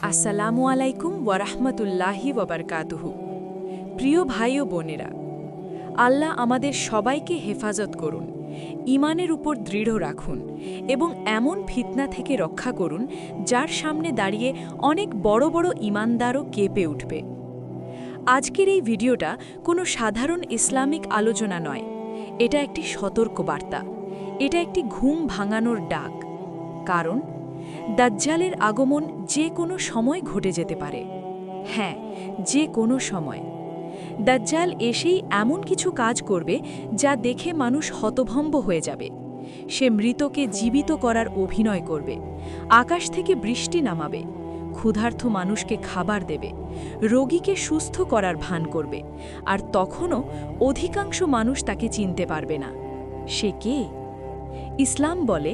আসসালামু আলাইকুম ওয়ারাহমাতুল্লাহি ওয়াবারকাতুহু। প্রিয় ভাই ও বোনেরা, আল্লাহ আমাদের সবাইকে হেফাজত করুন, ঈমানের উপর দৃঢ় রাখুন এবং এমন ফিতনা থেকে রক্ষা করুন যার সামনে দাঁড়িয়ে অনেক বড় বড় ঈমানদারও কেঁপে উঠবে। আজকের এই ভিডিওটা কোনো সাধারণ ইসলামিক আলোচনা নয়, এটা একটি সতর্ক বার্তা, এটা একটি ঘুম ভাঙানোর ডাক। কারণ দাজ্জালের আগমন যে কোনো সময় ঘটে যেতে পারে। হ্যাঁ, যে কোনো সময় দাজ্জাল এসেই এমন কিছু কাজ করবে যা দেখে মানুষ হতভম্ব হয়ে যাবে। সে মৃতকে জীবিত করার অভিনয় করবে, আকাশ থেকে বৃষ্টি নামাবে, ক্ষুধার্ত মানুষকে খাবার দেবে, রোগীকে সুস্থ করার ভান করবে, আর তখনও অধিকাংশ মানুষ তাকে চিনতে পারবে না। সে কে? ইসলাম বলে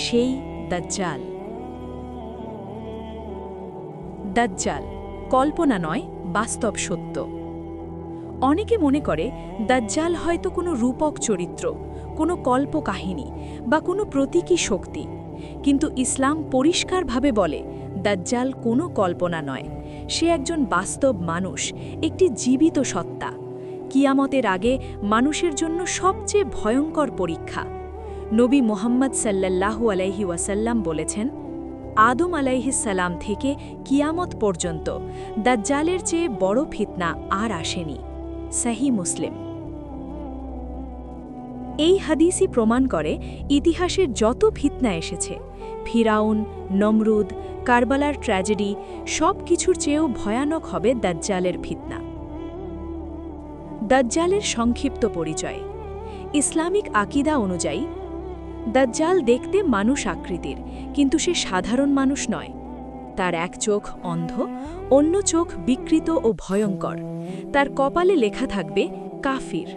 সেই দাজ্জাল। দাজ্জাল কল্পনা নয়, বাস্তব সত্য। অনেকে মনে করে দাজ্জাল হয়তো কোনো রূপক চরিত্র, কোনো কল্পকাহিনী বা কোনো প্রতীকী শক্তি, কিন্তু ইসলাম পরিষ্কারভাবে বলে দাজ্জাল কোনো কল্পনা নয়, সে একজন বাস্তব মানুষ, একটি জীবিত সত্তা। কিয়ামতের আগে মানুষের জন্য সবচেয়ে ভয়ঙ্কর পরীক্ষা। নবী মুহাম্মদ সাল্লাল্লাহু আলাইহি ওয়াসাল্লাম বলেছেন, আদম আলাইহিসসালাম থেকে কিয়ামত পর্যন্ত দাজ্জালের চেয়ে বড় ফিতনা আর আসেনি। সহিহ মুসলিম। এই হাদিসই প্রমাণ করে ইতিহাসের যত ফিতনা এসেছে, ফিরাউন, নমরুদ, কারবালার ট্র্যাজেডি, সব কিছুর চেয়েও ভয়ানক হবে দাজ্জালের ফিতনা। দাজ্জালের সংক্ষিপ্ত পরিচয়। ইসলামিক আকিদা অনুযায়ী দাজ্জাল দেখতে মানুষ আকৃতির, কিন্তু সে সাধারণ মানুষ নয়। তার এক চোখ অন্ধ, অন্য চোখ বিকৃত ও ভয়ঙ্কর। তার কপালে লেখা থাকবে কাফির।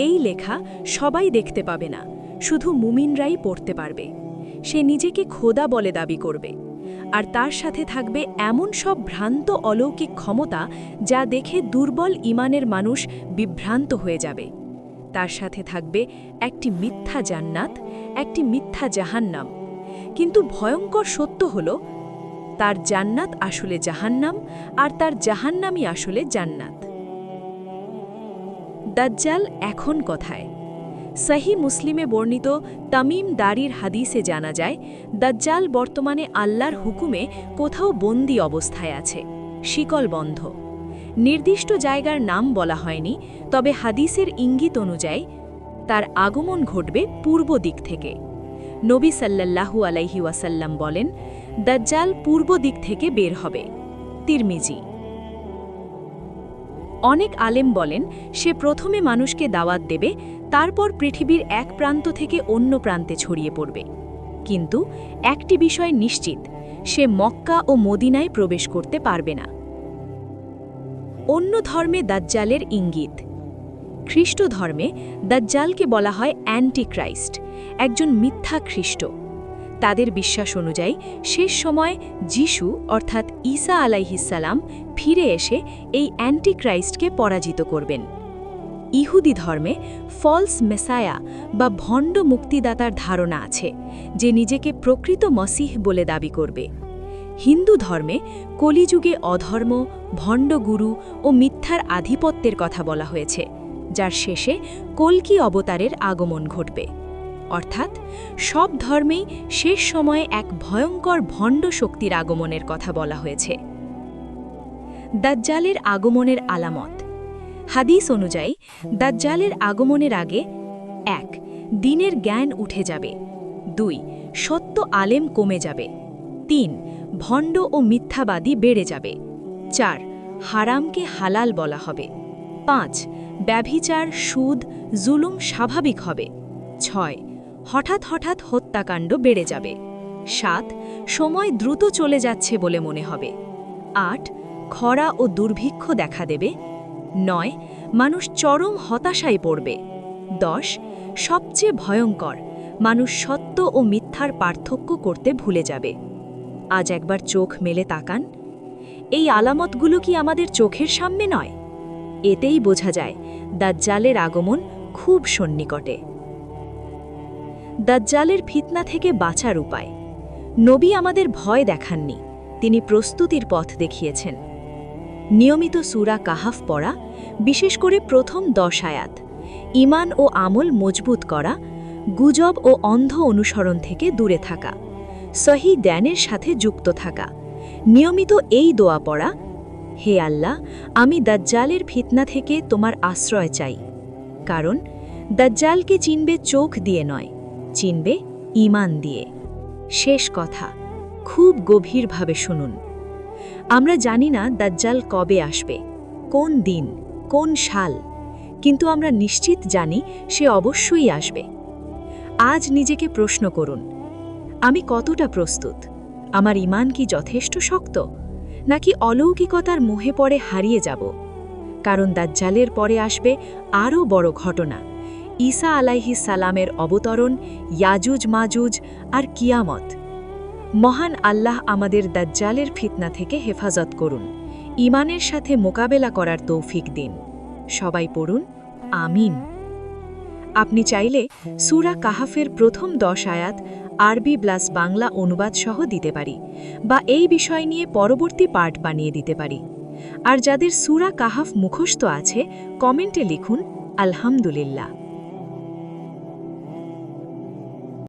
এই লেখা সবাই দেখতে পাবে না, শুধু মুমিনরাই পড়তে পারবে। সে নিজেকে খোদা বলে দাবি করবে, আর তার সাথে থাকবে এমন সব ভ্রান্ত অলৌকিক ক্ষমতা যা দেখে দুর্বল ঈমানের মানুষ বিভ্রান্ত হয়ে যাবে। তার সাথে থাকবে একটি মিথ্যা জান্নাত, একটি মিথ্যা জাহান্নাম। কিন্তু ভয়ঙ্কর সত্য হল, তার জান্নাত আসলে জাহান্নাম, আর তার জাহান্নামই আসলে জান্নাত। দাজ্জাল এখন কোথায়? সহিহ মুসলিমে বর্ণিত তামিম দারির হাদিসে জানা যায়, দাজ্জাল বর্তমানে আল্লাহর হুকুমে কোথাও বন্দী অবস্থায় আছে, শিকল বন্ধ। নির্দিষ্ট জায়গার নাম বলা হয়নি, তবে হাদিসের ইঙ্গিত অনুযায়ী তার আগমন ঘটবে পূর্ব দিক থেকে। নবী সাল্লাল্লাহু আলাইহি ওয়াসাল্লাম বলেন, দাজ্জাল পূর্ব দিক থেকে বের হবে। তিরমিজি। অনেক আলেম বলেন, সে প্রথমে মানুষকে দাওয়াত দেবে, তারপর পৃথিবীর এক প্রান্ত থেকে অন্য প্রান্তে ছড়িয়ে পড়বে। কিন্তু একটি বিষয় নিশ্চিত, সে মক্কা ও মদিনায় প্রবেশ করতে পারবে না। অন্য ধর্মে দাজ্জালের ইঙ্গিত। খ্রিস্ট ধর্মে দাজ্জালকে বলা হয় অ্যান্টিক্রাইস্ট, একজন মিথ্যা খ্রিস্ট। তাদের বিশ্বাস অনুযায়ী শেষ সময় যিশু অর্থাৎ ঈসা আলাইহিসসালাম ফিরে এসে এই অ্যান্টিক্রাইস্টকে পরাজিত করবেন। ইহুদি ধর্মে ফলস মেসায়া বা ভণ্ড মুক্তিদাতার ধারণা আছে, যে নিজেকে প্রকৃত মসিহ বলে দাবি করবে। হিন্দু ধর্মে কলিযুগে অধর্ম, ভণ্ড গুরু ও মিথ্যার আধিপত্যের কথা বলা হয়েছে, যার শেষে কল্কি অবতারের আগমন ঘটবে। অর্থাৎ সব ধর্মেই শেষ সময়ে এক ভয়ঙ্কর ভণ্ড শক্তির আগমনের কথা বলা হয়েছে। দাজ্জালের আগমনের আলামত। হাদিস অনুযায়ী দাজ্জালের আগমনের আগে ১. দিনের জ্ঞান উঠে যাবে, ২. সত্য আলেম কমে যাবে, ৩. ভণ্ড ও মিথ্যাবাদী বেড়ে যাবে, ৪. হারামকে হালাল বলা হবে, ৫. ব্যভিচার, সুদ, জুলুম স্বাভাবিক হবে, ৬. হঠাৎ হঠাৎ হত্যাকাণ্ড বেড়ে যাবে, ৭. সময় দ্রুত চলে যাচ্ছে বলে মনে হবে, ৮. খরা ও দুর্ভিক্ষ দেখা দেবে, ৯. মানুষ চরম হতাশায় পড়বে, ১০. সবচেয়ে ভয়ঙ্কর, মানুষ সত্য ও মিথ্যার পার্থক্য করতে ভুলে যাবে। আজ একবার চোখ মেলে তাকান, এই আলামতগুলো কি আমাদের চোখের সামনে নয়? এতেই বোঝা যায় দাজ্জালের আগমন খুব সন্নিকটে। দাজ্জালের ফিতনা থেকে বাঁচার উপায়। নবী আমাদের ভয় দেখাননি, তিনি প্রস্তুতির পথ দেখিয়েছেন। নিয়মিত সূরা কাহাফ পড়া, বিশেষ করে প্রথম 10 আয়াত, ঈমান ও আমল মজবুত করা, গুজব ও অন্ধ অনুসরণ থেকে দূরে থাকা, সহি জ্ঞানের সাথে যুক্ত থাকা, নিয়মিত এই দোয়া পড়া, হে আল্লাহ, আমি দাজ্জালের ফিতনা থেকে তোমার আশ্রয় চাই। কারণ দাজ্জালকে চিনবে চোখ দিয়ে নয়, চিনবে ঈমান দিয়ে। শেষ কথা, খুব গভীরভাবে শুনুন। আমরা জানি না দাজ্জাল কবে আসবে, কোন দিন, কোন সাল, কিন্তু আমরা নিশ্চিত জানি সে অবশ্যই আসবে। আজ নিজেকে প্রশ্ন করুন, আমি কতটা প্রস্তুত? আমার ঈমান কি যথেষ্ট শক্ত, নাকি অলৌকিকতার মোহে পড়ে হারিয়ে যাব? কারণ দাজ্জালের পরে আসবে আরও বড় ঘটনা, ঈসা আলাইহিস সালামের অবতরণ, ইয়াজুজ মাজুজ আর কিয়ামত। মহান আল্লাহ আমাদের দাজ্জালের ফিতনা থেকে হেফাজত করুন, ঈমানের সাথে মোকাবেলা করার তৌফিক দিন। সবাই পড়ুন, আমিন। আপনি চাইলে সূরা কাহাফের প্রথম 10 আয়াত আরবি + বাংলা অনুবাদ সহ দিতে পারি, বা এই বিষয় নিয়ে পরবর্তী পার্ট বানিয়ে দিতে পারি। আর যাদের সূরা কাহাফ মুখস্থ আছে, কমেন্টে লিখুন আলহামদুলিল্লাহ।